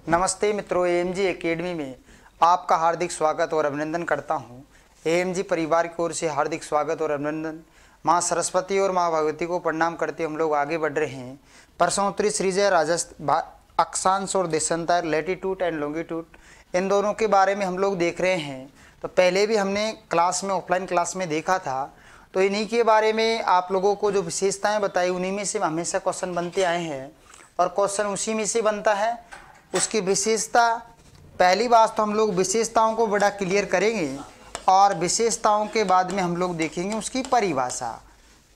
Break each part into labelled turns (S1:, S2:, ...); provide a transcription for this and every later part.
S1: नमस्ते मित्रों, AMG academy में आपका हार्दिक स्वागत और अभिनंदन करता हूं। एएमजी परिवार की ओर से हार्दिक स्वागत और अभिनंदन। मां सरस्वती और मां भगवती को प्रणाम करते हम लोग आगे बढ़ रहे हैं। प्रश्नोत्तरी श्रीजय अक्षांश और देशांतर, लैटिट्यूड एंड लॉन्गिट्यूड, इन दोनों के बारे में हम लोग देख रहे हैं। तो पहले भी हमने क्लास में, ऑफलाइन क्लास में देखा था। तो इन्हीं के बारे में आप लोगों को जो विशेषताएं बताई, उन्हीं में से हमेशा क्वेश्चन बनते आए हैं और क्वेश्चन उसी में से बनता है। उसकी विशेषता, पहली बात तो हम लोग विशेषताओं को बड़ा क्लियर करेंगे और विशेषताओं के बाद में हम लोग देखेंगे उसकी परिभाषा।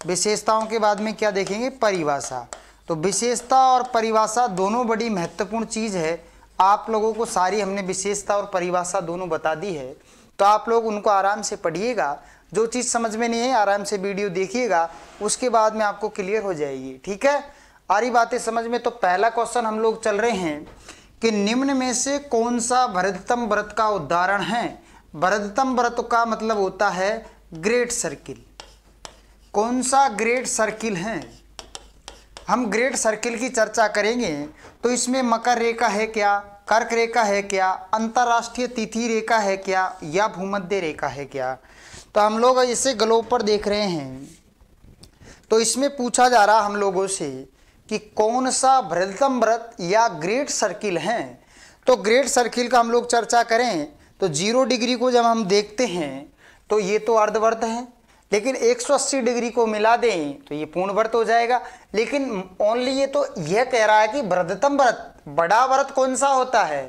S1: विशेषताओं के बाद में क्या देखेंगे? परिभाषा। तो विशेषता और परिभाषा दोनों बड़ी महत्वपूर्ण चीज़ है। आप लोगों को सारी हमने विशेषता और परिभाषा दोनों बता दी है, तो आप लोग उनको आराम से पढ़िएगा। जो चीज़ समझ में नहीं है आराम से वीडियो देखिएगा, उसके बाद में आपको क्लियर हो जाएगी। ठीक है, आ रही बातें समझ में? तो पहला क्वेश्चन हम लोग चल रहे हैं कि निम्न में से कौन सा वृहत्तम वृत्त का उदाहरण है? वृहत्तम वृत्त का मतलब होता है ग्रेट सर्किल। कौन सा ग्रेट सर्किल है? हम ग्रेट सर्किल की चर्चा करेंगे। तो इसमें मकर रेखा है क्या, कर्क रेखा है क्या, अंतरराष्ट्रीय तिथि रेखा है क्या, या भूमध्य रेखा है क्या? तो हम लोग इसे ग्लोब पर देख रहे हैं। तो इसमें पूछा जा रहा हम लोगों से कि कौन सा वृहत्तम वृत्त या ग्रेट सर्किल है। तो ग्रेट सर्किल का हम लोग चर्चा करें तो 0 डिग्री को जब हम देखते हैं तो ये तो अर्धवृत्त है, लेकिन 180 डिग्री को मिला दें तो ये पूर्ण वृत्त हो जाएगा। लेकिन ओनली ये तो यह कह रहा है कि वृहत्तम वृत्त, बड़ा वृत्त कौन सा होता है?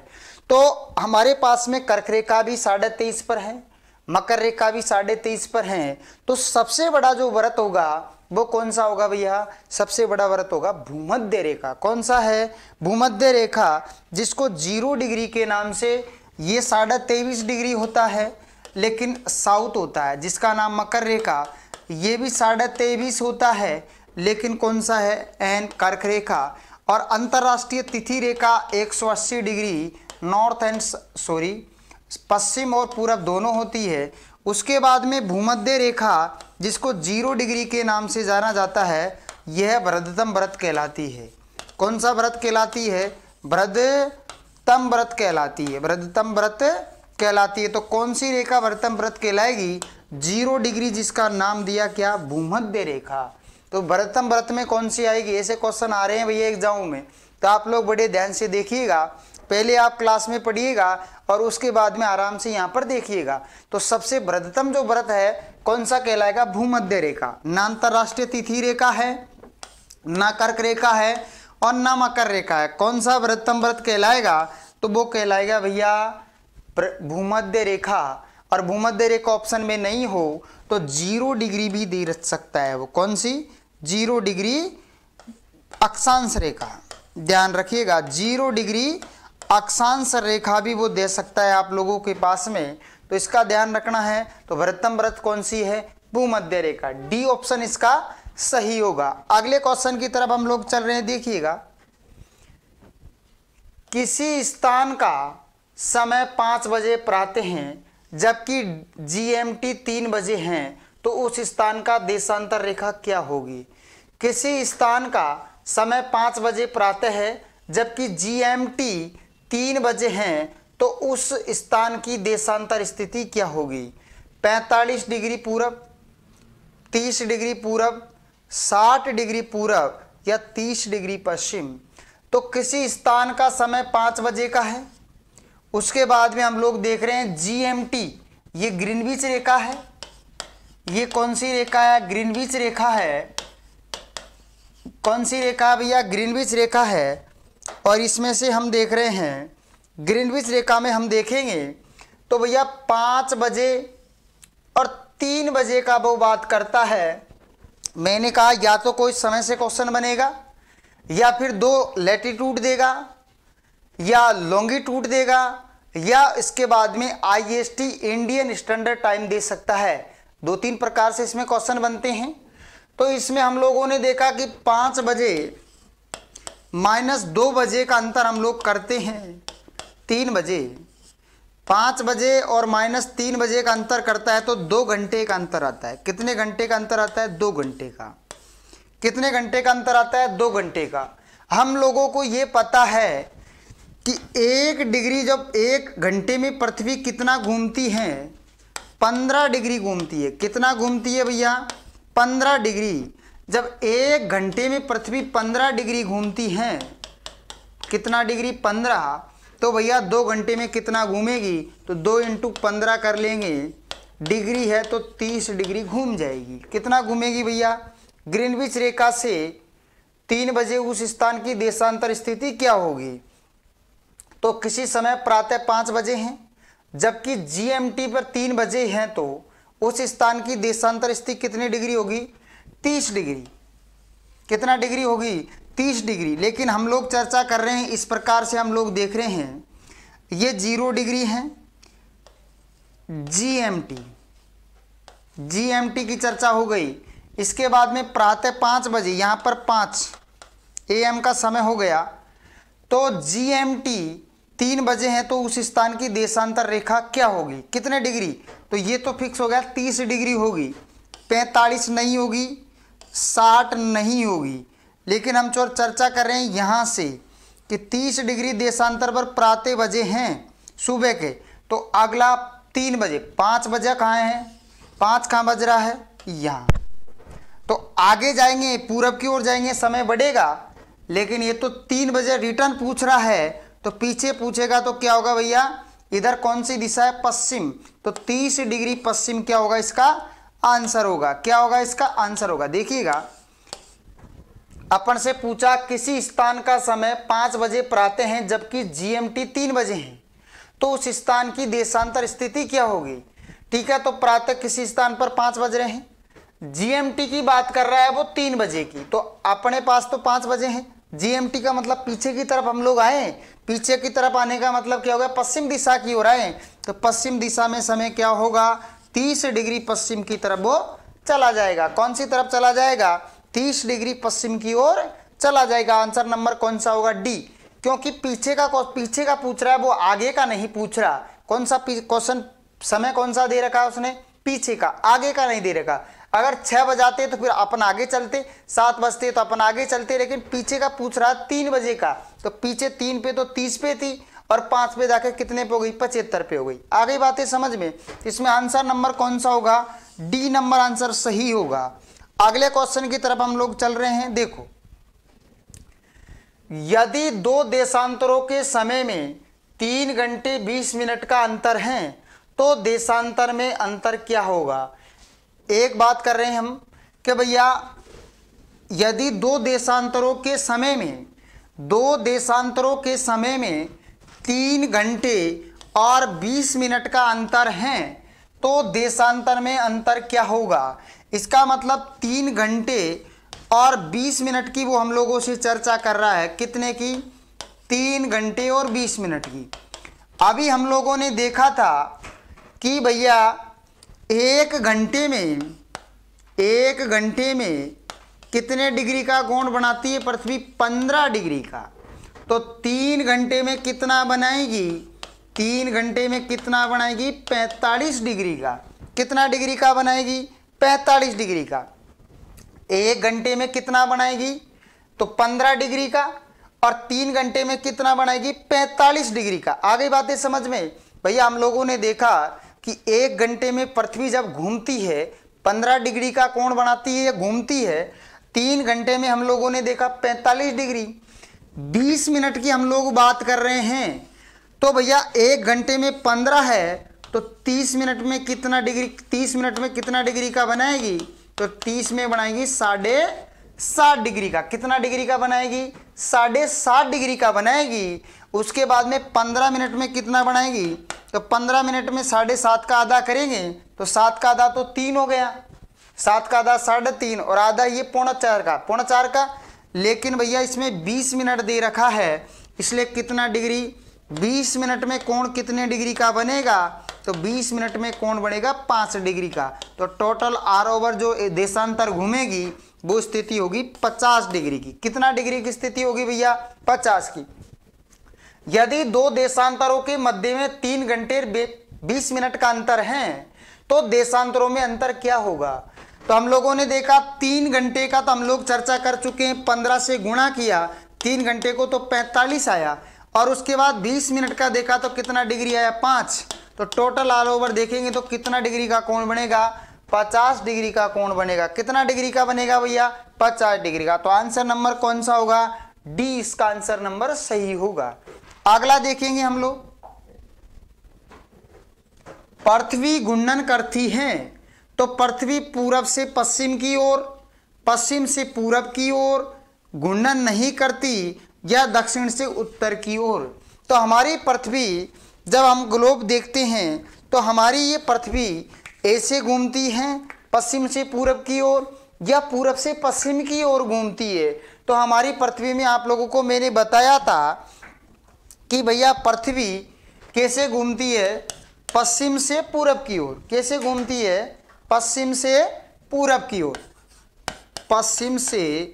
S1: तो हमारे पास में कर्क रेखा भी 23.5 पर है, मकर रेखा भी 23.5 पर है। तो सबसे बड़ा जो वृत्त होगा वो कौन सा होगा भैया? सबसे बड़ा वृत्त होगा भूमध्य रेखा। कौन सा है? भूमध्य रेखा, जिसको 0 डिग्री के नाम से, ये 23.5 डिग्री होता है लेकिन साउथ होता है, जिसका नाम मकर रेखा। ये भी 23.5 होता है लेकिन कौन सा है? एन कर्क रेखा। और अंतरराष्ट्रीय तिथि रेखा 180 डिग्री नॉर्थ एंड पश्चिम और पूरब दोनों होती है। उसके बाद में भूमध्य रेखा, जिसको 0 डिग्री के नाम से जाना जाता है, यह वृहत्तम वृत्त कहलाती है। कौन सा व्रत कहलाती है? वृहत्तम व्रत कहलाती है। वृहत्तम व्रत कहलाती है। तो कौन सी रेखा वृहत्तम व्रत कहलाएगी? 0 डिग्री, जिसका नाम दिया क्या? भूमध्य रेखा। तो वृहत्तम व्रत में कौन सी आएगी? ऐसे क्वेश्चन आ रहे हैं भैया एग्जाम में, तो आप लोग बड़े ध्यान से देखिएगा। पहले आप क्लास में पढ़िएगा और उसके बाद में आराम से यहाँ पर देखिएगा। तो सबसे वृहत्तम जो व्रत है कौन सा कहलाएगा? भूमध्य रेखा। ना अंतरराष्ट्रीय तिथि रेखा है, ना कर्क रेखा है और ना मकर रेखा है। कौन सा वृहत्तम व्रत कहलाएगा? तो वो कहलाएगा भैया भूमध्य रेखा। और भूमध्य रेखा ऑप्शन में नहीं हो तो 0 डिग्री भी दे सकता है। वो कौन सी? 0 डिग्री अक्षांश रेखा। ध्यान रखिएगा, 0 डिग्री अक्षांश रेखा भी वो दे सकता है आप लोगों के पास में, तो इसका ध्यान रखना है। तो वृहत्तम व्रत कौन सी है? भूमध्य रेखा। डी ऑप्शन इसका सही होगा। अगले क्वेश्चन की तरफ हम लोग चल रहे हैं, देखिएगा। किसी स्थान का समय 5 बजे प्रातः है जबकि GMT 3 बजे हैं, तो उस स्थान का देशांतर रेखा क्या होगी? किसी स्थान का समय 5 बजे प्रातः है जबकि GMT 3 बजे हैं, तो उस स्थान की देशांतर स्थिति क्या होगी? 45 डिग्री पूरब, 30 डिग्री पूरब, 60 डिग्री पूरब या 30 डिग्री पश्चिम। तो किसी स्थान का समय 5 बजे का है। उसके बाद में हम लोग देख रहे हैं GMT, ये ग्रीनविच रेखा है। ये कौन सी रेखा है? ग्रीनविच रेखा है। कौन सी रेखा भैया? ग्रीनविच रेखा है। और इसमें से हम देख रहे हैं ग्रीनविच रेखा में हम देखेंगे तो भैया 5 बजे और 3 बजे का वो बात करता है। मैंने कहा या तो कोई समय से क्वेश्चन बनेगा या फिर 2 लैटिट्यूड देगा या लॉन्गिट्यूड देगा या इसके बाद में IST इंडियन स्टैंडर्ड टाइम दे सकता है। 2-3 प्रकार से इसमें क्वेश्चन बनते हैं। तो इसमें हम लोगों ने देखा कि 5 बजे -2 बजे का अंतर हम लोग करते हैं 3 बजे। 5 बजे और -3 बजे का अंतर करता है तो 2 घंटे का अंतर आता है। कितने घंटे का अंतर आता है? 2 घंटे का। कितने घंटे का अंतर आता है? 2 घंटे का। हम लोगों को ये पता है कि 1 डिग्री जब 1 घंटे में पृथ्वी कितना घूमती है, 15 डिग्री घूमती है। कितना घूमती है भैया? 15 डिग्री। जब 1 घंटे में पृथ्वी 15 डिग्री घूमती है, कितना डिग्री? 15। तो भैया 2 घंटे में कितना घूमेगी? तो 2 × 15 कर लेंगे, डिग्री है तो 30 डिग्री घूम जाएगी। कितना घूमेगी भैया? ग्रीनविच रेखा से 3 बजे उस स्थान की देशांतर स्थिति क्या होगी? तो किसी समय प्रातः 5 बजे हैं, जबकि GMT पर 3 बजे हैं, तो उस स्थान की देशांतर स्थिति कितनी डिग्री होगी? 30 डिग्री। कितना डिग्री होगी? 30 डिग्री। लेकिन हम लोग चर्चा कर रहे हैं, इस प्रकार से हम लोग देख रहे हैं, ये 0 डिग्री है GMT की चर्चा हो गई। इसके बाद में प्रातः 5 बजे, यहाँ पर 5 AM का समय हो गया, तो GMT 3 बजे हैं, तो उस स्थान की देशांतर रेखा क्या होगी? कितने डिग्री? तो ये तो फिक्स हो गया 30 डिग्री होगी, 45 नहीं होगी, 60 नहीं होगी। लेकिन हम चर्चा कर रहे हैं यहाँ से कि 30 डिग्री देशांतर पर प्रातः बजे हैं सुबह के, तो अगला 3 बजे, 5 बजे कहाँ है? 5 कहाँ बज रहा है? यहाँ। तो आगे जाएंगे, पूरब की ओर जाएंगे, समय बढ़ेगा। लेकिन ये तो 3 बजे रिटर्न पूछ रहा है, तो पीछे पूछेगा तो क्या होगा भैया? इधर कौन सी दिशा है? पश्चिम। तो 30 डिग्री पश्चिम क्या होगा? इसका आंसर होगा। क्या होगा? इसका आंसर होगा। देखिएगा, अपन से पूछा किसी स्थान का समय 5 बजे प्रातः है, जबकि GMT 3 बजे है, तो उस स्थान की देशांतर स्थिति क्या होगी? ठीक है, तो प्रातः किसी स्थान पर 5 बज रहे हैं, GMT की बात कर रहा है वो 3 बजे की, तो अपने पास तो 5 बजे हैं। GMT का मतलब पीछे की तरफ हम लोग आए, पीछे की तरफ आने का मतलब क्या होगा? पश्चिम दिशा की ओर आए, तो पश्चिम दिशा में समय क्या होगा? 30 डिग्री पश्चिम की तरफ वो चला जाएगा। कौन सी तरफ चला जाएगा? 30 डिग्री पश्चिम की ओर चला जाएगा। आंसर नंबर कौन सा होगा? डी। क्योंकि पीछे का पूछ रहा है, वो आगे का नहीं पूछ रहा। कौन सा क्वेश्चन, समय कौन सा दे रखा है उसने? पीछे का, आगे का नहीं दे रखा। अगर 6 बजाते तो फिर अपन आगे चलते, 7 बजते तो अपन आगे चलते, लेकिन पीछे का पूछ रहा है 3 बजे का, तो पीछे 3 पे तो 30 पे थी, और 5 पे जाके कितने पे हो गई? 75 पे हो गई। आ गई बातें समझ में? इसमें आंसर नंबर कौन सा होगा? डी नंबर आंसर सही होगा। अगले क्वेश्चन की तरफ हम लोग चल रहे हैं। देखो, यदि 2 देशांतरों के समय में 3 घंटे 20 मिनट का अंतर है, तो देशांतर में अंतर क्या होगा? एक बात कर रहे हैं हम कि भैया यदि 2 देशांतरों के समय में 3 घंटे और 20 मिनट का अंतर है, तो देशांतर में अंतर क्या होगा? इसका मतलब 3 घंटे और 20 मिनट की वो हम लोगों से चर्चा कर रहा है। कितने की? 3 घंटे और 20 मिनट की। अभी हम लोगों ने देखा था कि भैया 1 घंटे में कितने डिग्री का कोण बनाती है पृथ्वी? 15 डिग्री का। तो 3 घंटे में कितना बनाएगी? 3 घंटे में कितना बनाएगी? 45 डिग्री का। कितना डिग्री का बनाएगी? 45 डिग्री का। 1 घंटे में कितना बनाएगी? तो 15 डिग्री का। और 3 घंटे में कितना बनाएगी? 45 डिग्री का। आ गई बातें समझ में? भैया हम लोगों ने देखा कि 1 घंटे में पृथ्वी जब घूमती है 15 डिग्री का कोण बनाती है या घूमती है। 3 घंटे में हम लोगों ने देखा 45 डिग्री। 20 मिनट की हम लोग बात कर रहे हैं, तो भैया 1 घंटे में 15 है, तो 30 मिनट में कितना डिग्री? 30 मिनट में कितना डिग्री का बनाएगी? तो 30 में बनाएगी 7.5 डिग्री का। कितना डिग्री का बनाएगी? 7.5 डिग्री का बनाएगी। उसके बाद में 15 मिनट में कितना बनाएगी? तो 15 मिनट में 7.5 का आधा करेंगे, तो 7 का आधा तो 3 हो गया, 7 का आधा 3.5, और आधा ये 4.25 का। लेकिन भैया इसमें 20 मिनट दे रखा है, इसलिए कितना डिग्री? 20 मिनट में कोण कितने डिग्री का बनेगा? तो 20 मिनट में कोण बनेगा 5 डिग्री का। तो टोटल आर ओवर जो देशांतर घूमेगी वो स्थिति होगी 50 डिग्री की। कितना डिग्री की स्थिति होगी भैया? 50 की। यदि 2 देशांतरों के मध्य में 3 घंटे 20 मिनट का अंतर है, तो देशांतरों में अंतर क्या होगा? तो हम लोगों ने देखा 3 घंटे का तो हम लोग चर्चा कर चुके हैं, 15 से गुणा किया, 3 घंटे को तो 45 आया, और उसके बाद 20 मिनट का देखा तो कितना डिग्री आया 5। तो टोटल ऑल ओवर देखेंगे तो कितना डिग्री का कोण बनेगा 50 डिग्री का कोण बनेगा। कितना डिग्री का बनेगा भैया 50 डिग्री का। तो आंसर नंबर कौन सा होगा डी, इसका आंसर नंबर सही होगा। अगला देखेंगे हम लोग, पृथ्वी घूर्णन करती है तो पृथ्वी पूरब से पश्चिम की ओर, पश्चिम से पूरब की ओर घूर्णन नहीं करती या दक्षिण से उत्तर की ओर। तो हमारी पृथ्वी जब हम ग्लोब देखते हैं तो हमारी ये पृथ्वी ऐसे घूमती है पश्चिम से पूरब की ओर या पूरब से पश्चिम की ओर घूमती है। तो हमारी पृथ्वी में आप लोगों को मैंने बताया था कि भैया पृथ्वी कैसे घूमती है पश्चिम से पूरब की ओर। कैसे घूमती है पश्चिम से पूरब की ओर, पश्चिम से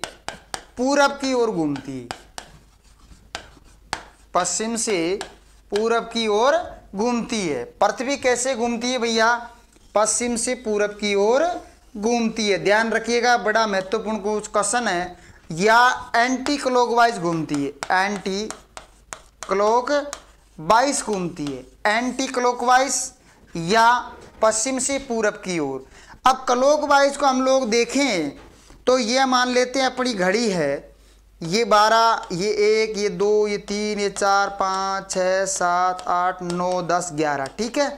S1: पूरब की ओर घूमती है, पश्चिम से पूरब की ओर घूमती है। पृथ्वी कैसे घूमती है भैया पश्चिम से पूरब की ओर घूमती है। ध्यान रखिएगा, बड़ा महत्वपूर्ण कुछ क्वेश्चन है। या एंटी क्लॉकवाइज घूमती है, एंटी क्लॉकवाइज घूमती है, एंटी क्लॉकवाइज या पश्चिम से पूरब की ओर। अब क्लॉकवाइज को हम लोग देखें तो ये मान लेते हैं अपनी घड़ी है, ये 12, ये 1, ये 2, ये 3, ये 4, 5, 6, 7, 8, 9, 10, 11, ठीक है।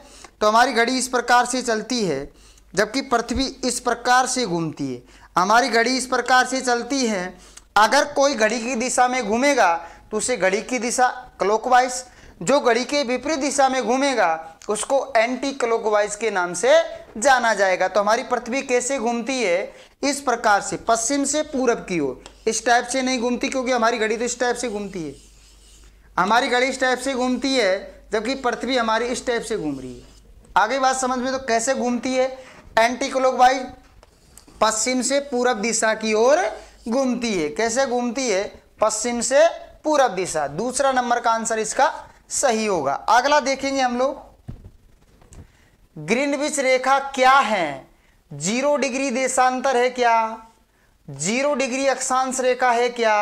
S1: तो हमारी घड़ी इस प्रकार से चलती है जबकि पृथ्वी इस प्रकार से घूमती है। हमारी घड़ी इस प्रकार से चलती है, अगर कोई घड़ी की दिशा में घूमेगा तो उसे घड़ी की दिशा क्लॉकवाइज, जो घड़ी के विपरीत दिशा में घूमेगा उसको एंटी क्लॉकवाइज के नाम से जाना जाएगा। तो हमारी पृथ्वी कैसे घूमती है इस प्रकार से पश्चिम से पूरब की ओर, इस टाइप से नहीं घूमती क्योंकि हमारी घड़ी तो इस टाइप से घूमती है, हमारी घड़ी इस टाइप से घूमती है जबकि पृथ्वी हमारी इस टाइप से घूम रही है। आगे बात समझ में, तो कैसे घूमती है एंटी क्लॉकवाइज पश्चिम से पूरब दिशा की ओर घूमती है। कैसे घूमती है पश्चिम से पूरब दिशा। दूसरा नंबर का आंसर इसका सही होगा। अगला देखेंगे हम लोग, ग्रीनविच रेखा क्या है 0 डिग्री देशांतर है क्या, 0 डिग्री अक्षांश रेखा है क्या,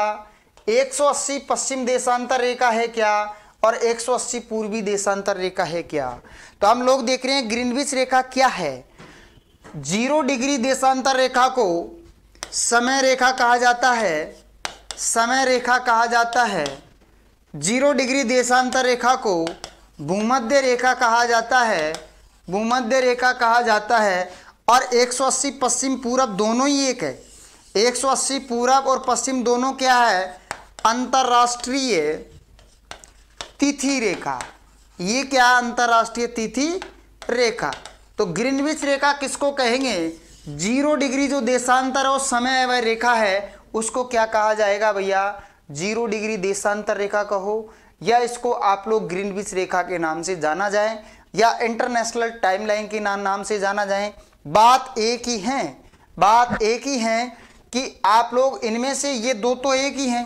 S1: 180 पश्चिम देशांतर रेखा है क्या और 180 पूर्वी देशांतर रेखा है क्या। तो हम लोग देख रहे हैं ग्रीनविच रेखा क्या है। 0 डिग्री देशांतर रेखा को समय रेखा कहा जाता है, समय रेखा कहा जाता है। 0 डिग्री देशांतर रेखा को भूमध्य रेखा कहा जाता है, भूमध्य रेखा कहा जाता है। और 180 पश्चिम पूरब दोनों ही एक है, 180 पूरब और पश्चिम दोनों क्या है अंतरराष्ट्रीय तिथि रेखा। ये क्या अंतरराष्ट्रीय तिथि रेखा। तो ग्रीनविच रेखा किसको कहेंगे 0 डिग्री जो देशांतर और समय वह रेखा है उसको क्या कहा जाएगा भैया 0 डिग्री देशांतर रेखा कहो, या इसको आप लोग ग्रीनविच रेखा के नाम से जाना जाए या इंटरनेशनल टाइमलाइन के नाम से जाना जाए। बात एक ही है, बात एक ही है कि आप लोग इनमें से ये दो तो एक ही हैं।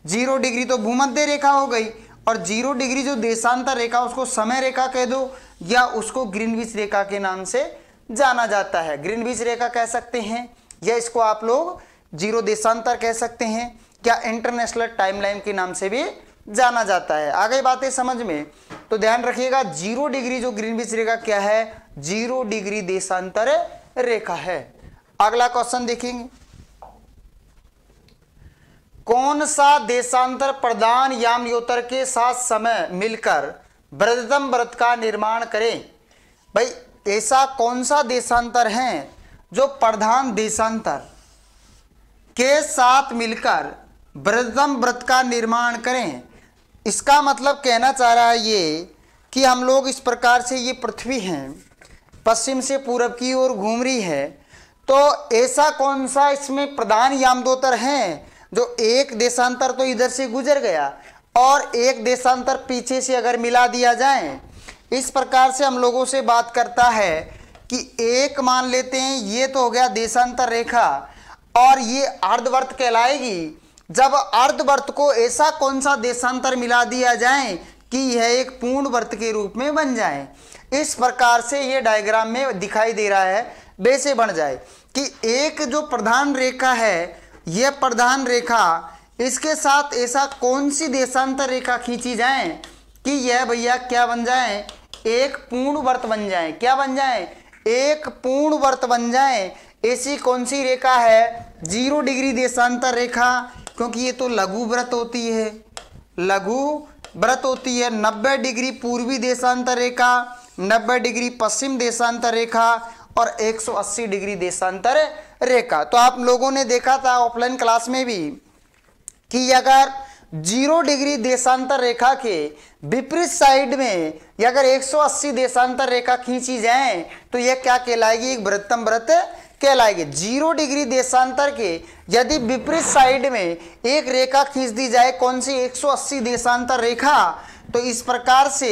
S1: 0 डिग्री तो भूमध्य रेखा हो गई और 0 डिग्री जो देशांतर रेखा उसको समय रेखा कह दो या उसको ग्रीनविच रेखा के नाम से जाना जाता है। ग्रीनविच रेखा कह सकते हैं या इसको आप लोग 0 देशांतर कह सकते हैं, क्या इंटरनेशनल टाइमलाइन के नाम से भी जाना जाता है। आगे बातें समझ में, तो ध्यान रखिएगा 0 डिग्री जो ग्रीनविच रेखा क्या है 0 डिग्री देशांतर रेखा है। अगला क्वेश्चन देखेंगे, कौन सा देशांतर प्रधान यामयोतर के साथ समय मिलकर वृहत्तम वृत्त का निर्माण करें। भाई ऐसा कौन सा देशांतर है जो प्रधान देशांतर के साथ मिलकर वृहत्तम वृत्त का निर्माण करें। इसका मतलब कहना चाह रहा है ये कि हम लोग इस प्रकार से, ये पृथ्वी है पश्चिम से पूरब की ओर घूम रही है, तो ऐसा कौन सा इसमें प्रधान यामदोतर है जो एक देशांतर तो इधर से गुजर गया और एक देशांतर पीछे से अगर मिला दिया जाए। इस प्रकार से हम लोगों से बात करता है कि एक मान लेते हैं ये तो हो गया देशांतर रेखा और ये अर्धवर्त कहलाएगी जब अर्धवर्त को ऐसा कौन सा देशांतर मिला दिया जाए कि यह एक पूर्ण वर्त के रूप में बन जाए। इस प्रकार से ये डायग्राम में दिखाई दे रहा है, वैसे बन जाए कि एक जो प्रधान रेखा है, यह प्रधान रेखा इसके साथ ऐसा कौन सी देशांतर रेखा खींची जाए कि यह भैया क्या बन जाए, एक पूर्ण वृत्त बन जाए। क्या बन जाए, एक पूर्ण वृत्त बन जाए। ऐसी कौन सी रेखा है, 0 डिग्री देशांतर रेखा, क्योंकि ये तो लघु वृत्त होती है, लघु वृत्त होती है। 90 डिग्री पूर्वी देशांतर रेखा, 90 डिग्री पश्चिम देशांतर रेखा और 180 डिग्री देशांतर रेखा। तो आप लोगों ने देखा था ऑफलाइन क्लास में भी कि अगर 0 डिग्री देशांतर रेखा के विपरीत साइड में अगर 180 देशांतर रेखा खींची जाए तो यह क्या कहलाएगी, एक वृत्तम वृत्त कहलाएगी। 0 डिग्री देशांतर के यदि विपरीत साइड में एक रेखा खींच दी जाए, कौन सी, 180 देशांतर रेखा, तो इस प्रकार से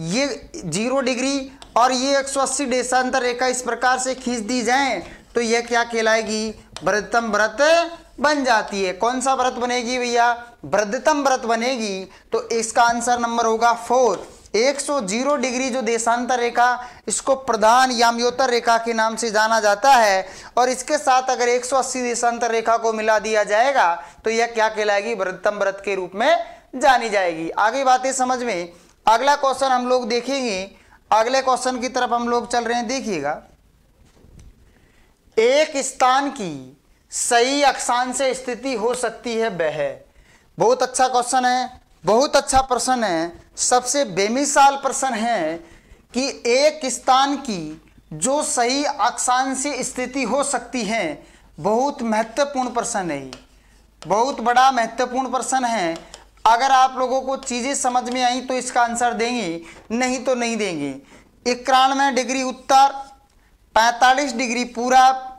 S1: ये 0 डिग्री और ये 180 देशांतर रेखा इस प्रकार से खींच दी जाए तो यह क्या कहलाएगी, वृत्तम वृत्त बन जाती है। कौन सा व्रत बनेगी भैया, वृद्धतम व्रत बनेगी। तो इसका आंसर नंबर होगा 4। 110 डिग्री जो देशांतर रेखा, इसको प्रधान याम्योत्तर रेखा के नाम से जाना जाता है और इसके साथ अगर 180 देशांतर रेखा को मिला दिया जाएगा तो यह क्या कहलाएगी, वृद्धतम व्रत के रूप में जानी जाएगी। आगे बातें समझ में। अगला क्वेश्चन हम लोग देखेंगे, अगले क्वेश्चन की तरफ हम लोग चल रहे हैं। देखिएगा, एक स्थान की सही अक्षांश से स्थिति हो सकती है वह। बहुत अच्छा क्वेश्चन है, बहुत अच्छा प्रश्न है, सबसे बेमिसाल प्रश्न है कि एक स्थान की जो सही अक्षांश से स्थिति हो सकती है। बहुत महत्वपूर्ण प्रश्न है, बहुत बड़ा महत्वपूर्ण प्रश्न है। अगर आप लोगों को चीजें समझ में आई तो इसका आंसर देंगे, नहीं तो नहीं देंगे। 91 डिग्री उत्तर, 45 डिग्री पूरब,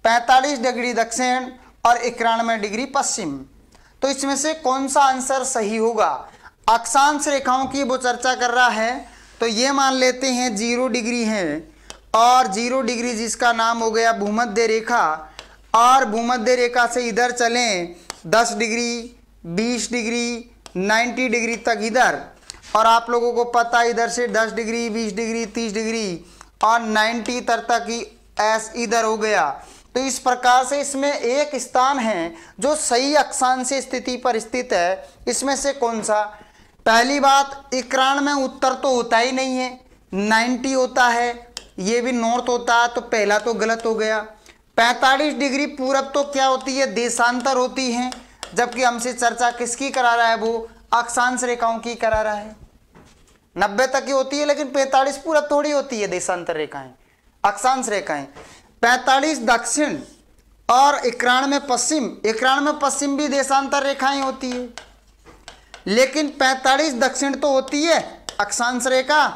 S1: 45 डिग्री दक्षिण और 91 डिग्री पश्चिम। तो इसमें से कौन सा आंसर सही होगा। अक्षांश रेखाओं की वो चर्चा कर रहा है, तो ये मान लेते हैं 0 डिग्री है और 0 डिग्री जिसका नाम हो गया भूमध्य रेखा, और भूमध्य रेखा से इधर चलें 10 डिग्री, 20 डिग्री, 90 डिग्री तक इधर, और आप लोगों को पता है इधर से 10 डिग्री, 20 डिग्री, 30 डिग्री और 90 तक ही ऐस इधर हो गया। तो इस प्रकार से इसमें एक स्थान है जो सही अक्षांश से स्थिति पर स्थित है। इसमें से कौन सा, पहली बात 91 में उत्तर तो होता ही नहीं है, 90 होता है, ये भी नॉर्थ होता है, तो पहला तो गलत हो गया। 45 डिग्री पूरब तो क्या होती है, देशांतर होती है, जबकि हमसे चर्चा किसकी करा रहा है, वो अक्षांश रेखाओं की करा रहा है। 90 तक की होती है लेकिन 45 पूरब थोड़ी होती है देशांतर रेखाएं, अक्षांश रेखाएं। 45 दक्षिण और 91 पश्चिम, 91 पश्चिम भी देशांतर रेखाएं होती है, लेकिन 45 दक्षिण तो होती है अक्षांश रेखा।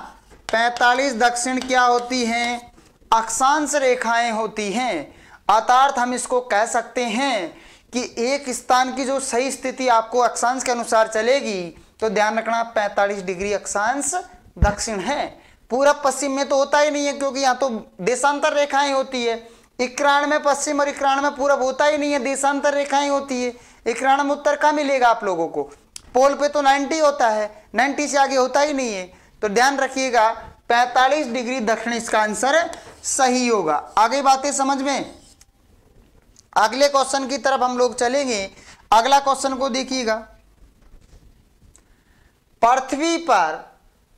S1: 45 दक्षिण क्या होती हैं, अक्षांश रेखाएं होती हैं। अर्थात हम इसको कह सकते हैं कि एक स्थान की जो सही स्थिति आपको अक्षांश के अनुसार चलेगी, तो ध्यान रखना 45 डिग्री अक्षांश दक्षिण है। पूरब पश्चिम में तो होता ही नहीं है, क्योंकि यहाँ तो देशांतर रेखाएं होती है। 91 पश्चिम और 91 पूरब होता ही नहीं है, देशांतर रेखाएं होती है। 91 उत्तर कहाँ मिलेगा आप लोगों को, पोल पे तो 90 होता है, 90 से आगे होता ही नहीं है। तो ध्यान रखिएगा 45 डिग्री दक्षिण इसका आंसर सही होगा। आगे बातें समझ में। अगले क्वेश्चन की तरफ हम लोग चलेंगे। अगला क्वेश्चन को देखिएगा, पृथ्वी पर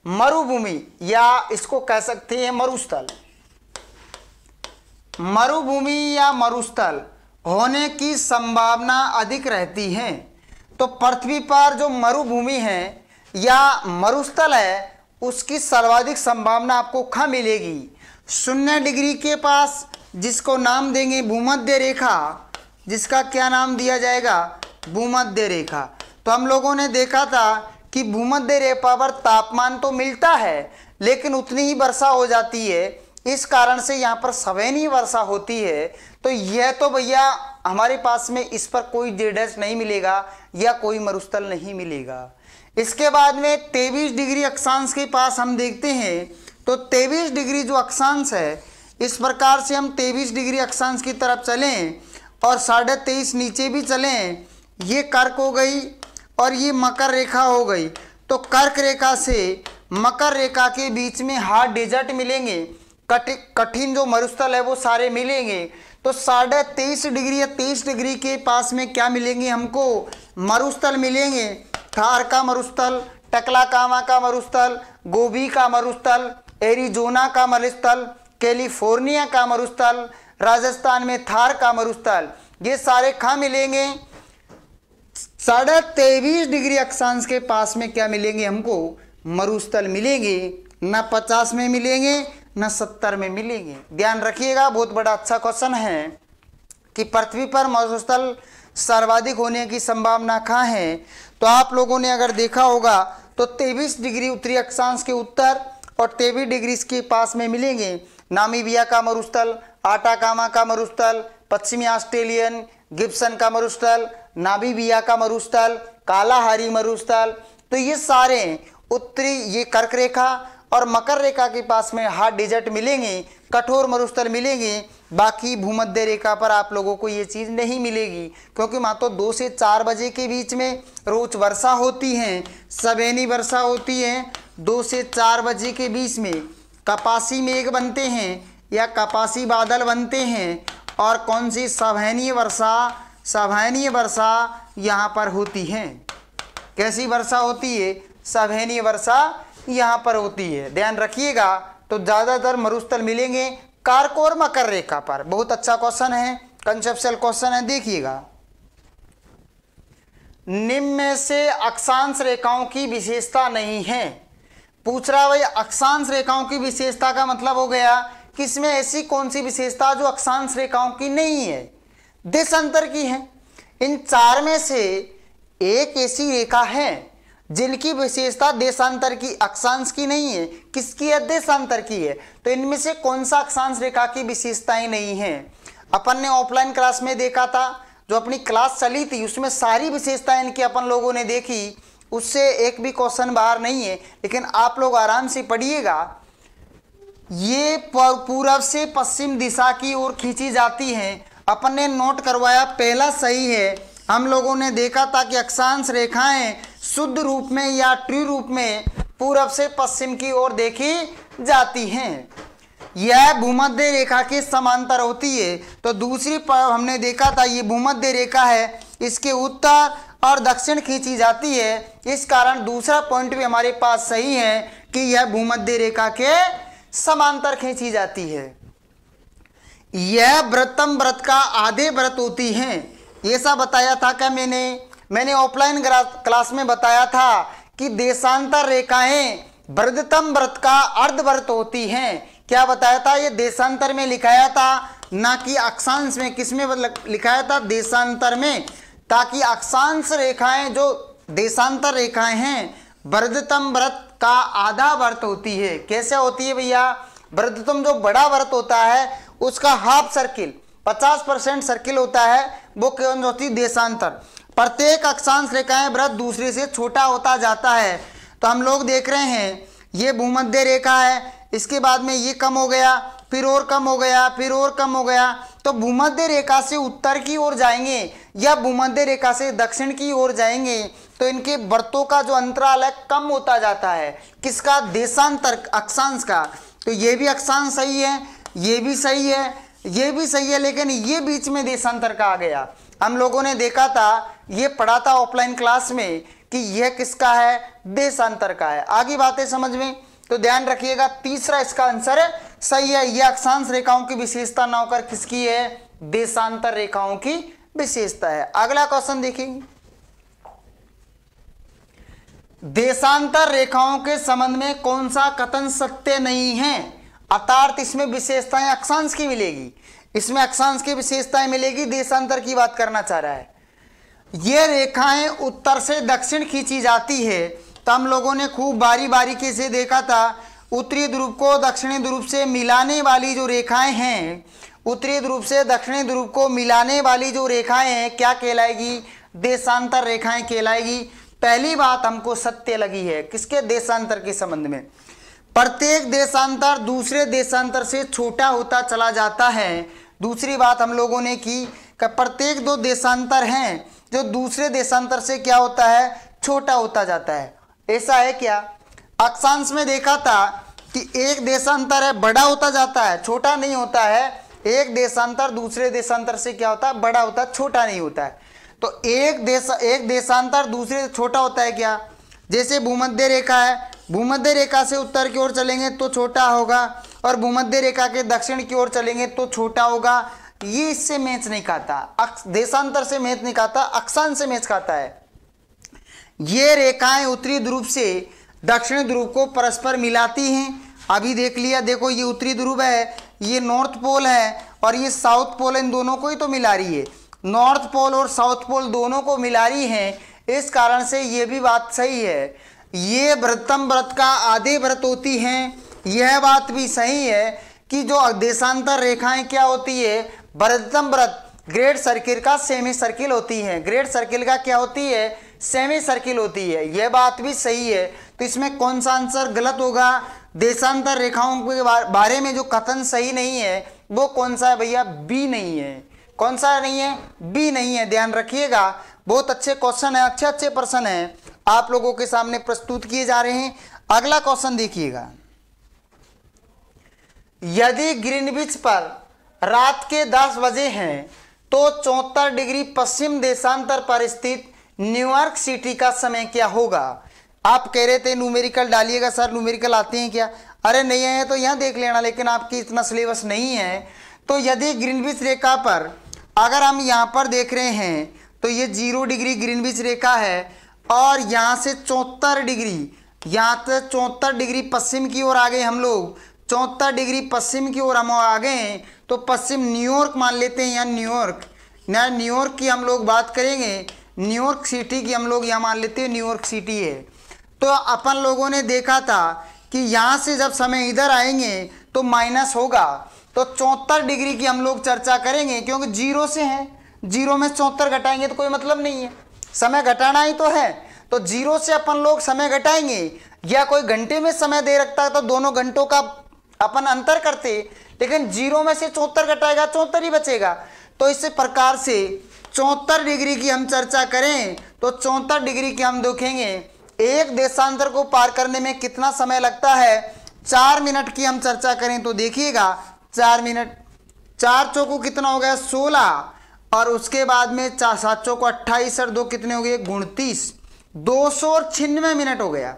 S1: मरुभूमि या इसको कह सकते हैं मरुस्थल, मरुभूमि या मरुस्थल होने की संभावना अधिक रहती है। तो पृथ्वी पर जो मरुभूमि है या मरुस्थल है उसकी सर्वाधिक संभावना आपको कहाँ मिलेगी, 0 डिग्री के पास, जिसको नाम देंगे भूमध्य रेखा, जिसका क्या नाम दिया जाएगा, भूमध्य रेखा। तो हम लोगों ने देखा था कि भूमध्य रेखा पर तापमान तो मिलता है लेकिन उतनी ही वर्षा हो जाती है, इस कारण से यहाँ पर सवैनी वर्षा होती है। तो यह तो भैया हमारे पास में इस पर कोई जेडस नहीं मिलेगा या कोई मरुस्थल नहीं मिलेगा। इसके बाद में 23 डिग्री अक्षांश के पास हम देखते हैं, तो 23 डिग्री जो अक्षांश है, इस प्रकार से हम 23 डिग्री अक्षांश की तरफ चलें और 23.5 नीचे भी चलें, ये कर्क हो गई और ये मकर रेखा हो गई। तो कर्क रेखा से मकर रेखा के बीच में हार्ड डेजर्ट मिलेंगे, कठिन जो मरुस्थल है वो सारे मिलेंगे। तो 23.5 डिग्री या 23 डिग्री के पास में क्या मिलेंगे हमको? मरुस्थल मिलेंगे। थार का मरुस्थल, टकलाकामा का मरुस्थल, गोबी का मरुस्थल, एरिजोना का मरुस्थल, कैलिफोर्निया का मरुस्थल, राजस्थान में थार का मरुस्थल, ये सारे कहाँ मिलेंगे? 23.5 डिग्री अक्षांश के पास में क्या मिलेंगे हमको? मरुस्थल मिलेंगे। न 50 में मिलेंगे न 70 में मिलेंगे। ध्यान रखिएगा, बहुत बड़ा अच्छा क्वेश्चन है कि पृथ्वी पर मरुस्थल सर्वाधिक होने की संभावना कहाँ है? तो आप लोगों ने अगर देखा होगा तो 23 डिग्री उत्तरी अक्षांश के उत्तर और 23 डिग्री इसके पास में मिलेंगे। नामीबिया का मरुस्थल, आटाकामा का मरुस्थल, पश्चिमी ऑस्ट्रेलियन, गिब्सन का मरुस्थल, नामीबिया का मरुस्थल, कालाहारी मरुस्थल। तो ये सारे उत्तरी, ये कर्क रेखा और मकर रेखा के पास में हार्ड डेजर्ट मिलेंगे, कठोर मरुस्थल मिलेंगे। बाकी भूमध्य रेखा पर आप लोगों को ये चीज़ नहीं मिलेगी, क्योंकि वहाँ तो 2 से 4 बजे के बीच में रोज वर्षा होती है, सवेनी वर्षा होती है। 2 से 4 बजे के बीच में कपासी मेघ बनते हैं या कपासी बादल बनते हैं, और कौन सी सवैनीय वर्षा यहाँ पर होती है। कैसी वर्षा होती है? सवैनीय वर्षा यहाँ पर होती है। ध्यान रखिएगा। तो ज़्यादातर मरुस्थल मिलेंगे कर्क और मकर रेखा पर। बहुत अच्छा क्वेश्चन है, कंसेप्चुअल क्वेश्चन है, देखिएगा। निम्न में से अक्षांश रेखाओं की विशेषता नहीं है। पूछ रहा भाई अक्षांश रेखाओं की विशेषता का मतलब हो गया कि इसमें ऐसी कौन सी विशेषता जो अक्षांश रेखाओं की नहीं है, देशांतर की है। इन 4 में से एक ऐसी रेखा है जिनकी विशेषता देशांतर की, अक्षांश की नहीं है। किसकी है? देशांतर की है। तो इनमें से कौन सा अक्षांश रेखा की विशेषताएं नहीं है? अपन ने ऑफलाइन क्लास में देखा था, जो अपनी क्लास चली थी उसमें सारी विशेषताएं इनकी अपन लोगों ने देखी, उससे एक भी क्वेश्चन बाहर नहीं है। लेकिन आप लोग आराम से पढ़िएगा। ये पूर्व से पश्चिम दिशा की ओर खींची जाती है। अपन ने नोट करवाया, पहला सही है। हम लोगों ने देखा था कि अक्षांश रेखाएं शुद्ध रूप में या ट्रू रूप में पूर्व से पश्चिम की ओर देखी जाती हैं। यह भूमध्य रेखा के समांतर होती है। तो दूसरी पर हमने देखा था ये भूमध्य रेखा है, इसके उत्तर और दक्षिण खींची जाती है। इस कारण दूसरा पॉइंट भी हमारे पास सही है कि यह भूमध्य रेखा के समांतर खींची जाती है। यह वृत्तम वृत्त का आधे वृत्त होती हैं। ऐसा बताया था क्या? मैंने ऑफलाइन क्लास में बताया था कि देशांतर रेखाएं वृत्तम वृत्त का अर्धवृत्त होती हैं। क्या बताया था? ये देशांतर में लिखाया था, ना कि अक्षांश में। किसमें लिखाया था? देशांतर में, ताकि अक्षांश रेखाएं जो देशांतर रेखाएं हैं वृत्तम वृत्त का आधा वृत्त होती है। कैसे होती है भैया? वृत्तम जो बड़ा वृत्त होता है उसका हाफ सर्किल, 50% सर्किल होता है, वो कौन होती? देशांतर। प्रत्येक अक्षांश रेखाएं वृत्त दूसरे से छोटा होता जाता है। तो हम लोग देख रहे हैं ये भूमध्य रेखा है, इसके बाद में ये कम हो गया, फिर और कम हो गया, फिर और कम हो गया। तो भूमध्य रेखा से उत्तर की ओर जाएंगे या भूमध्य रेखा से दक्षिण की ओर जाएंगे तो इनके वृत्तों का जो अंतराल है कम होता जाता है। किसका? देशांतर अक्षांश का। तो ये भी अक्षांश सही है, ये भी सही है, ये भी सही है, लेकिन ये बीच में देशांतर का आ गया। हम लोगों ने देखा था, ये पढ़ा था ऑफलाइन क्लास में कि यह किसका है? देशांतर का है। आगे बातें समझ में तो ध्यान रखिएगा। तीसरा इसका आंसर सही है। यह अक्षांश रेखाओं की विशेषता ना होकर किसकी है? देशांतर रेखाओं की विशेषता है। अगला क्वेश्चन देखेंगे। देशांतर रेखाओं के संबंध में कौन सा कथन सत्य नहीं है? अर्थात इसमें विशेषताएं अक्षांश की मिलेगी, इसमें अक्षांश की विशेषताएं मिलेगी, देशांतर की बात करना चाह रहा है। ये रेखाएं उत्तर से दक्षिण खींची जाती है। तो हम लोगों ने खूब बारीकी से देखा था, उत्तरी ध्रुव को दक्षिणी ध्रुव से मिलाने वाली जो रेखाएं हैं, उत्तरी ध्रुव से दक्षिणी ध्रुव को मिलाने वाली जो रेखाएं हैं क्या कहलाएगी? देशांतर रेखाएं कहलाएगी। पहली बात हमको सत्य लगी है किसके? देशांतर के संबंध में। प्रत्येक देशांतर दूसरे देशांतर से छोटा होता चला जाता है। दूसरी बात हम लोगों ने की कि प्रत्येक 2 देशांतर हैं जो दूसरे देशांतर से क्या होता है? छोटा होता जाता है। ऐसा है क्या? अक्षांश में देखा था कि एक देशांतर है बड़ा होता जाता है, छोटा नहीं होता है। एक देशांतर दूसरे देशांतर से क्या होता है, बड़ा होता है, छोटा नहीं होता है। तो एक देशांतर दूसरे से छोटा होता है क्या, जैसे भूमध्य रेखा है, भूमध्य रेखा से उत्तर की ओर चलेंगे तो छोटा होगा, और भूमध्य रेखा के दक्षिण की ओर चलेंगे तो छोटा होगा। ये इससे मैच नहीं खाता, देशांतर से मैच नहीं खाता, अक्षांश से मैच खाता है। ये रेखाएं उत्तरी ध्रुव से दक्षिण ध्रुव को परस्पर मिलाती हैं। अभी देख लिया, देखो ये उत्तरी ध्रुव है, ये नॉर्थ पोल है, और ये साउथ पोल है, इन दोनों को ही तो मिला रही है। नॉर्थ पोल और साउथ पोल दोनों को मिला रही है, इस कारण से ये भी बात सही है। ये वृत्तम व्रत का आधे व्रत होती हैं, यह बात भी सही है कि जो देशांतर रेखाएं क्या होती है, वृत्तम व्रत ग्रेट सर्किल का सेमी सर्किल होती है। ग्रेट सर्किल का क्या होती है, सेमी सर्किल होती है, यह बात भी सही है। तो इसमें कौन सा आंसर गलत होगा, देशांतर रेखाओं के बारे में जो कथन सही नहीं है वो कौन सा है भैया, बी नहीं है। कौन सा नहीं है, बी नहीं है, ध्यान रखिएगा। बहुत अच्छे क्वेश्चन है, अच्छे प्रश्न है आप लोगों के सामने प्रस्तुत किए जा रहे हैं। अगला क्वेश्चन देखिएगा, यदि ग्रीनविच पर रात के 10 बजे हैं तो 74 डिग्री पश्चिम देशांतर पर स्थित न्यूयॉर्क सिटी का समय क्या होगा। आप कह रहे थे न्यूमेरिकल डालिएगा, सर न्यूमेरिकल आते हैं क्या, अरे नहीं है तो यहाँ देख लेना, लेकिन आपकी इतना सिलेबस नहीं है। तो यदि ग्रीनविच रेखा पर अगर हम यहाँ पर देख रहे हैं तो ये 0 डिग्री ग्रीनविच रेखा है, और यहाँ से 74 डिग्री, यहाँ से 74 डिग्री पश्चिम की ओर आ गए हम लोग, 74 डिग्री पश्चिम की ओर हम आ गए तो पश्चिम न्यूयॉर्क मान लेते हैं, यहाँ न्यूयॉर्क की हम लोग बात करेंगे, न्यूयॉर्क सिटी की हम लोग यहाँ मान लेते हैं न्यूयॉर्क सिटी है। तो अपन लोगों ने देखा था कि यहाँ से जब समय इधर आएंगे तो माइनस होगा, तो 74 डिग्री की हम लोग चर्चा करेंगे, क्योंकि 0 से है, 0 में 74 घटाएंगे तो कोई मतलब नहीं है, समय घटाना ही तो है। तो 0 से अपन लोग समय घटाएंगे, या कोई घंटे में समय दे रखता है तो दोनों घंटों का अपन अंतर करते, लेकिन 0 में से 74 घटाएगा 74 ही बचेगा। तो इस प्रकार से 74 डिग्री की हम चर्चा करें तो 74 डिग्री की हम देखेंगे एक देशांतर को पार करने में कितना समय लगता है, 4 मिनट की हम चर्चा करें तो देखिएगा 4 मिनट, 4 चौको कितना हो गया 16, और उसके बाद में 7 चौको 28 और 2 कितने हो गए 29, 296 मिनट हो गया।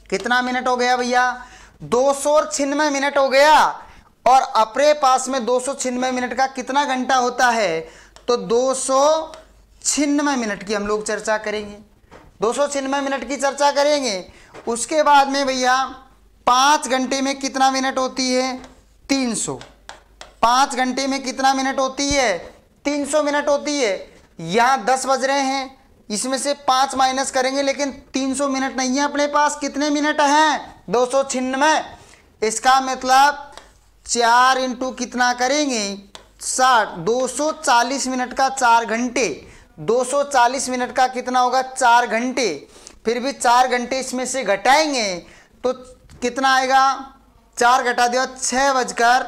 S1: कितना मिनट हो गया भैया, 296 मिनट हो गया। और अपने पास में 296 मिनट का कितना घंटा होता है, तो 296 मिनट की हम लोग चर्चा करेंगे, 296 मिनट की चर्चा करेंगे। उसके बाद में भैया 5 घंटे में कितना मिनट होती है, 300। 5 घंटे में कितना मिनट होती है, 300 मिनट होती है। यहाँ 10 बज रहे हैं, इसमें से 5 माइनस करेंगे, लेकिन 300 मिनट नहीं है अपने पास, कितने मिनट हैं 296। इसका मतलब 4 इंटू कितना करेंगे 60, 240 मिनट का 4 घंटे, 240 मिनट का कितना होगा 4 घंटे। फिर भी 4 घंटे इसमें से घटाएंगे तो कितना आएगा, 4 घटा दिया 6 बजकर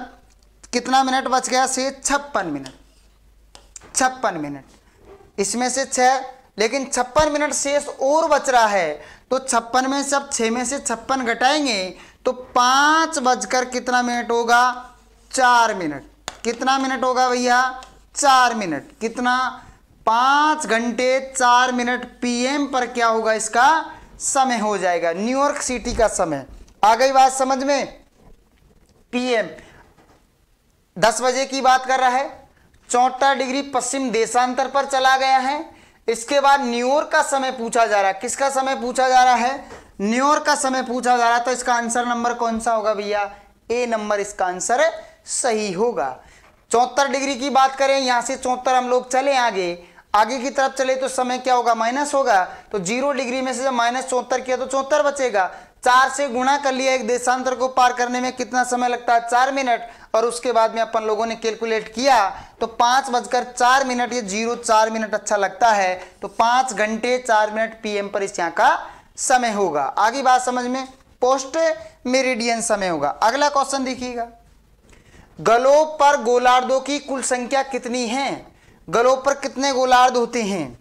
S1: कितना मिनट बच गया से 56 मिनट, 56 मिनट इसमें से 6, लेकिन 56 मिनट शेष और बच रहा है। तो 56 में सब 6 में से 56 घटाएंगे तो 5 बजकर कितना मिनट होगा 4 मिनट। कितना मिनट होगा भैया 4 मिनट, कितना 5 घंटे 4 मिनट पीएम पर क्या होगा इसका समय हो जाएगा, न्यूयॉर्क सिटी का समय। आ गई बात समझ में, पीएम 10 बजे की बात कर रहा है, 74 डिग्री पश्चिम देशांतर पर चला गया है। इसके बाद न्यूयॉर्क का समय पूछा जा रहा है, किसका समय पूछा जा रहा है, न्यूयॉर्क का समय पूछा जा रहा है। तो इसका आंसर नंबर कौन सा होगा भैया, ए नंबर इसका आंसर सही होगा। 74 डिग्री की बात करें, यहां से 74 हम लोग चले आगे की तरफ चले तो समय क्या होगा माइनस होगा, तो 0 डिग्री में से जब -74 किया तो 74 बचेगा। 4 से गुणा कर लिया, एक देशांतर को पार करने में कितना समय लगता है 4 मिनट, और उसके बाद में अपन लोगों ने कैलकुलेट किया तो 5 बजकर 4 मिनट, ये 4 मिनट अच्छा लगता है, तो 5 घंटे 4 मिनट पीएम पर इस यहाँ का समय होगा। आगे बात समझ में, पोस्ट मेरिडियन समय होगा। अगला क्वेश्चन देखिएगा, ग्लोब पर गोलार्धों की कुल संख्या कितनी है। ग्लोब पर कितने गोलार्ध होते हैं,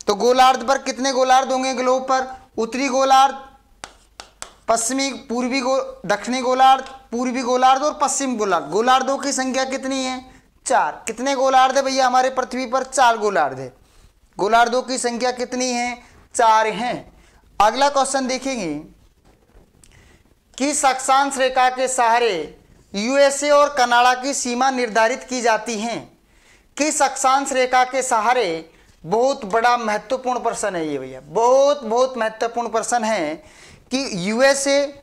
S1: तो गोलार्ध पर कितने गोलार्ध होंगे ग्लोब पर, उत्तरी गोलार्ध, पश्चिमी दक्षिणी गोलार्ध, पूर्वी गोलार्ध और पश्चिम गोलार्ध। गोलार्धों की संख्या कितनी है? 4। कितने गोलार्ध है भैया हमारे पृथ्वी पर? 4 गोलार्ध है। गोलार्धों की संख्या कितनी है? 4 हैं। अगला क्वेश्चन देखेंगे कि अक्षांश रेखा के सहारे यूएसए और कनाडा की सीमा निर्धारित की जाती है। किस अक्षांश रेखा के सहारे? बहुत बड़ा महत्वपूर्ण प्रश्न है ये भैया, बहुत महत्वपूर्ण प्रश्न है कि यूएसए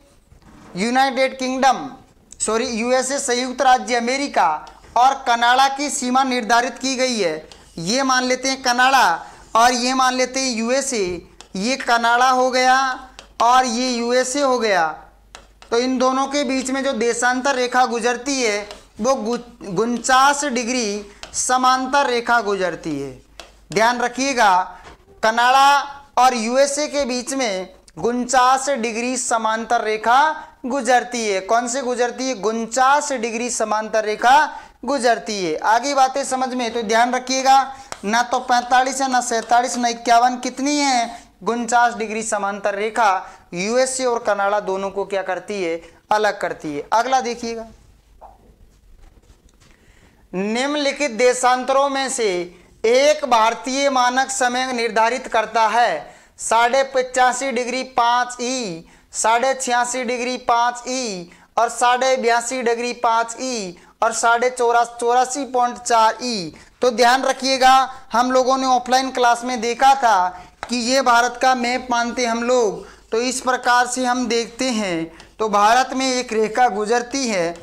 S1: संयुक्त राज्य अमेरिका और कनाडा की सीमा निर्धारित की गई है। ये मान लेते हैं कनाडा और ये मान लेते हैं यूएसए। ये कनाडा हो गया और ये यूएसए हो गया। तो इन दोनों के बीच में जो देशांतर रेखा गुजरती है वो 49 डिग्री समांतर रेखा गुजरती है। ध्यान रखिएगा, कनाडा और यूएसए के बीच में 49 डिग्री समांतर रेखा गुजरती है। कौन से गुजरती है? 49 डिग्री समांतर रेखा गुजरती है। आगे बातें समझ में तो ध्यान रखिएगा, ना तो 45 है, ना 47, ना 51, कितनी है? 49 डिग्री समांतर रेखा यूएसए और कनाडा दोनों को क्या करती है? अलग करती है। अगला देखिएगा, निम्नलिखित देशांतरों में से एक भारतीय मानक समय निर्धारित करता है 85.5 डिग्री 5E, 86.5 डिग्री 5E और 82.5 डिग्री 5E और 84.4E। तो ध्यान रखिएगा, हम लोगों ने ऑफलाइन क्लास में देखा था कि ये भारत का मैप मानते हम लोग। तो इस प्रकार से हम देखते हैं तो भारत में एक रेखा गुजरती है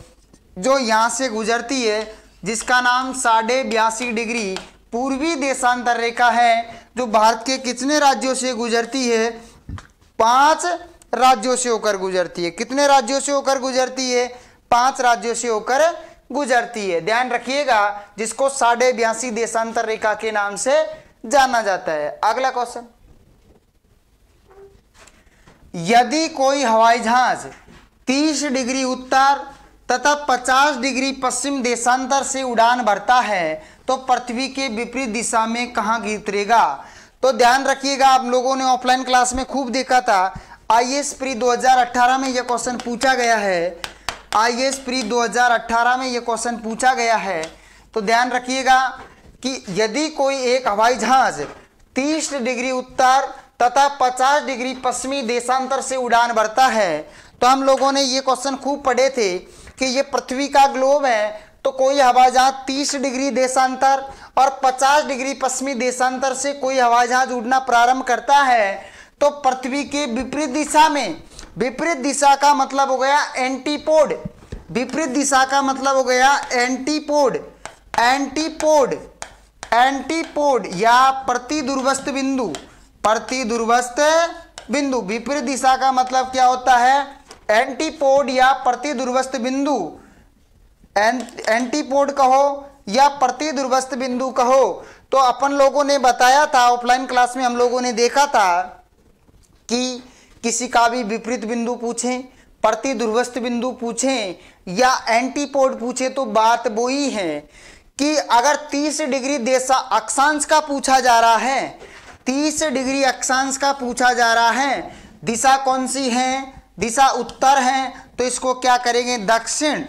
S1: जो यहाँ से गुजरती है, जिसका नाम 82.5 डिग्री पूर्वी देशांतर रेखा है, जो भारत के कितने राज्यों से गुजरती है? 5 राज्यों से होकर गुजरती है। कितने राज्यों से होकर गुजरती है? 5 राज्यों से होकर गुजरती है। ध्यान रखिएगा, जिसको 82.5 देशांतर रेखा के नाम से जाना जाता है। अगला क्वेश्चन, यदि कोई हवाई जहाज 30 डिग्री उत्तर तथा 50 डिग्री पश्चिम देशांतर से उड़ान भरता है तो पृथ्वी के विपरीत दिशा में कहाँ उतरेगा? तो ध्यान रखिएगा, आप लोगों ने ऑफलाइन क्लास में खूब देखा था। आईएएस प्री 2018 में यह क्वेश्चन पूछा गया है। आईएएस प्री 2018 में यह क्वेश्चन पूछा गया है। तो ध्यान रखिएगा कि यदि कोई एक हवाई जहाज 30 डिग्री उत्तर तथा 50 डिग्री पश्चिमी देशांतर से उड़ान भरता है, तो हम लोगों ने ये क्वेश्चन खूब पढ़े थे कि ये पृथ्वी का ग्लोब है। तो कोई हवाई जहाज 30 डिग्री देशांतर और 50 डिग्री पश्चिमी देशांतर से कोई हवाई जहाज उड़ना प्रारंभ करता है तो पृथ्वी के विपरीत दिशा में, विपरीत दिशा का मतलब हो गया एंटीपोड, विपरीत दिशा का मतलब हो गया एंटीपोड, एंटीपोड, एंटीपोड या प्रतिध्रुवस्थ बिंदु, प्रतिध्रुवस्थ बिंदु। विपरीत दिशा का मतलब क्या होता है? एंटीपोड या प्रतिध्रुवस्थ बिंदु। एंटीपोड कहो या प्रतिध्रुवस्थ बिंदु कहो। तो अपन लोगों ने बताया था, ऑफलाइन क्लास में हम लोगों ने देखा था कि किसी का भी विपरीत बिंदु पूछें, प्रतिध्रुवस्थ बिंदु पूछें या एंटीपोड पूछे तो बात वो ही है कि अगर 30 डिग्री देशा अक्षांश का पूछा जा रहा है, 30 डिग्री अक्षांश का पूछा जा रहा है, दिशा कौन सी है? दिशा उत्तर है, तो इसको क्या करेंगे? दक्षिण।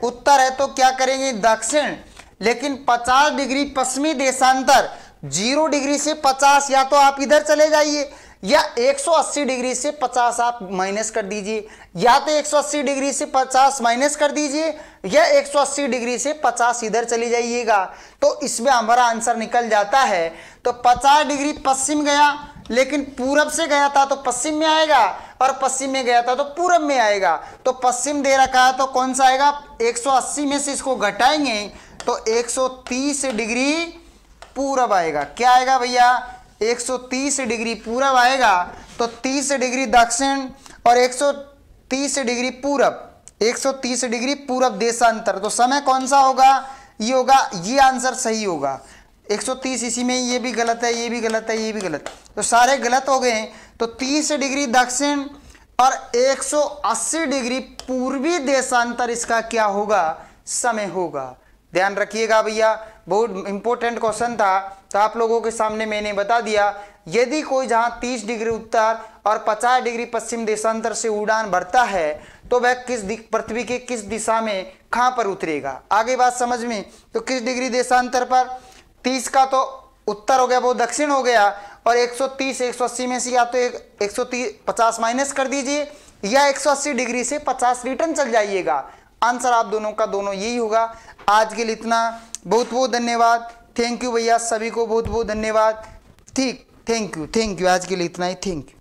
S1: उत्तर है तो क्या करेंगे? दक्षिण। लेकिन 50 डिग्री पश्चिमी देशांतर, 0 डिग्री से 50, या तो आप इधर चले जाइए या 180 डिग्री से 50 आप माइनस कर दीजिए, या तो 180 डिग्री से 50 माइनस कर दीजिए या 180 डिग्री से 50 इधर चली जाइएगा। तो इसमें हमारा आंसर निकल जाता है। तो 50 डिग्री पश्चिम गया, लेकिन पूरब से गया था तो पश्चिम में आएगा, और पश्चिम में गया था तो पूरब में आएगा। तो पश्चिम दे रखा है तो कौन सा आएगा? 180 में से इसको घटाएंगे तो 130 डिग्री पूरब आएगा। क्या आएगा भैया? 130 डिग्री पूरब आएगा। तो 30 डिग्री दक्षिण और 130 डिग्री पूरब, 130 डिग्री पूरब देशांतर। तो समय कौन सा होगा? ये होगा, ये आंसर सही होगा। 130 इसी में, ये भी गलत है, ये भी गलत है, ये भी गलत, तो सारे गलत हो गए। तो 30 डिग्री दक्षिण और 180 डिग्री पूर्वी देशांतर इसका क्या होगा? समय होगा। ध्यान रखिएगा भैया, बहुत इंपॉर्टेंट क्वेश्चन था। तो आप लोगों के सामने मैंने बता दिया, यदि कोई जहां 30 डिग्री उत्तर और 50 डिग्री पश्चिम देशांतर से उड़ान भरता है तो वह पृथ्वी के किस दिशा में कहां पर उतरेगा। आगे बात समझ में, तो किस डिग्री देशांतर पर, 30 का तो उत्तर हो गया, वो दक्षिण हो गया, और 130 180 में से या तो 130 50 माइनस कर दीजिए या 180 डिग्री से 50 रिटर्न चल जाइएगा। आंसर आप दोनों का दोनों यही होगा। आज के लिए इतना, बहुत बहुत धन्यवाद। थैंक यू भैया, सभी को बहुत बहुत धन्यवाद। ठीक, थैंक यू आज के लिए इतना ही, थैंक यू।